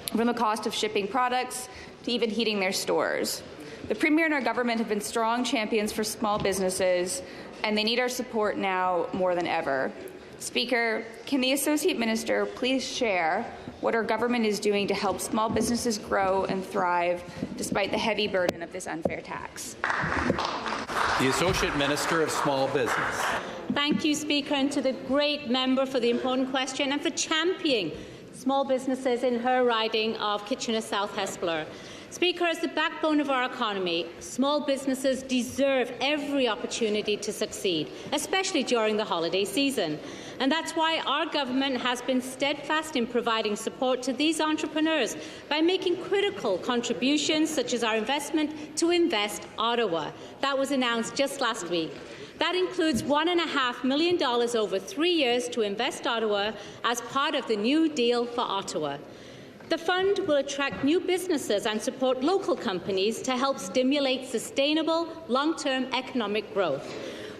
from the cost of shipping products to even heating their stores. The Premier and our government have been strong champions for small businesses, and they need our support now more than ever. Speaker, can the Associate Minister please share what our government is doing to help small businesses grow and thrive despite the heavy burden of this unfair tax? The Associate Minister of Small Business. Thank you, Speaker, and to the great member for the important question and for championing small businesses in her riding of Kitchener South Hespeler. Speaker, as the backbone of our economy, small businesses deserve every opportunity to succeed, especially during the holiday season. And that's why our government has been steadfast in providing support to these entrepreneurs by making critical contributions such as our investment to Invest Ottawa. That was announced just last week. That includes $1.5 million over 3 years to Invest Ottawa as part of the New Deal for Ottawa. The fund will attract new businesses and support local companies to help stimulate sustainable, long-term economic growth.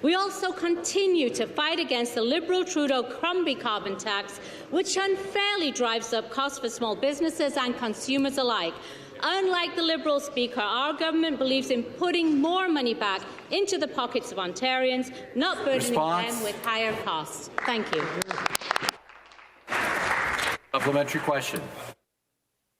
We also continue to fight against the Liberal Trudeau-Crombie carbon tax, which unfairly drives up costs for small businesses and consumers alike. Unlike the Liberal Speaker, our government believes in putting more money back into the pockets of Ontarians, not burdening them with higher costs. Thank you. Supplementary question.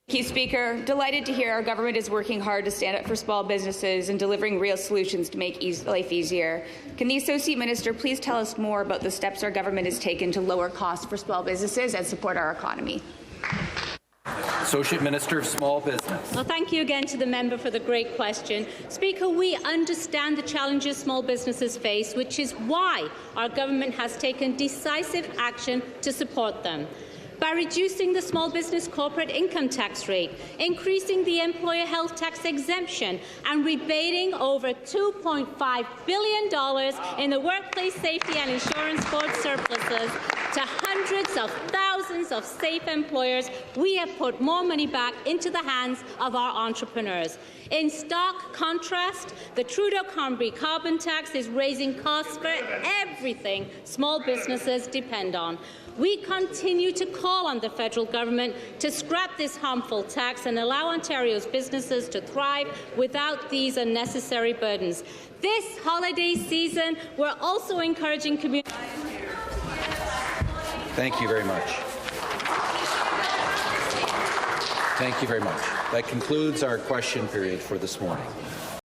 Thank you, Speaker. Delighted to hear our government is working hard to stand up for small businesses and delivering real solutions to make life easier. Can the Associate Minister please tell us more about the steps our government has taken to lower costs for small businesses and support our economy? Associate Minister of Small Business. Well, thank you again to the member for the great question. Speaker, we understand the challenges small businesses face, which is why our government has taken decisive action to support them. By reducing the small business corporate income tax rate, increasing the employer health tax exemption, and rebating over $2.5 billion in the Workplace Safety and Insurance Board surpluses to hundreds of thousands of safe employers, we have put more money back into the hands of our entrepreneurs. In stark contrast, the Trudeau-Crombie carbon tax is raising costs for everything small businesses depend on. We continue to call on the federal government to scrap this harmful tax and allow Ontario's businesses to thrive without these unnecessary burdens. This holiday season, we're also encouraging communities. Thank you very much. Thank you very much. That concludes our question period for this morning.